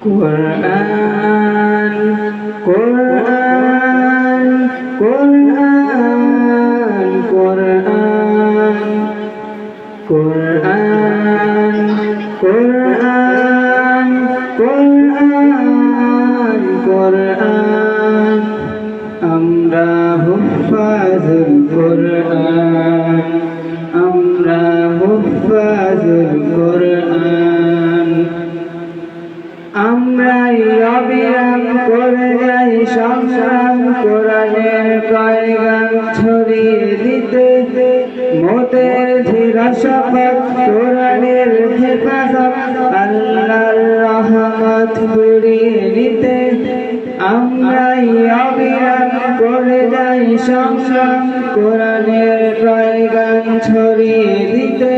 কোরআন কোরআন কোরআন কোরআন কোরআন কোরআন কোরআন কোরআন আমরা হুফাজুল কোরআন আমরা হুফাজুল কোরআন আমরাই অবিরাম করে যাই সংগ্রাম কোরআনের পয়গাম ছড়িয়ে দিতে মোদের ধীর শপথ কোরআনের হেফাজত আল্লাহর রহমত কুড়িয়ে নিতে আমরাই অবিরাম করে যাই সংগ্রাম কোরআনের পয়গাম ছড়িয়ে দিতে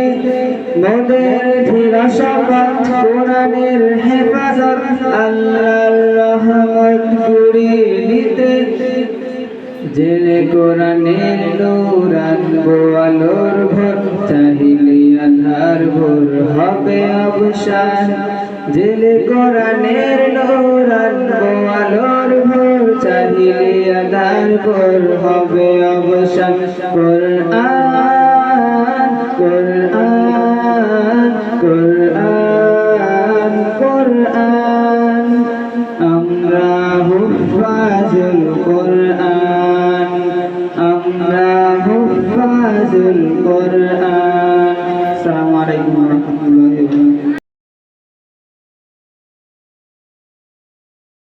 মোদের ধীর শপথ কোরআনের হেফাজত আল্লাহর রহমত কুড়িয়ে নিতে জেলে কোরআনের নূর আনবো আলোর ভোর চাহিলে আধার ভোর হবে অবসান জেলে কোরআনের নূর আনবো আলোর ভোর চাহিলে আধার ভোর হবে অবসান কোরআন কোরআন কোরআন কোরআন আমরা হুফাজুল কোরআন আমরা হুফাজুল কোরআন।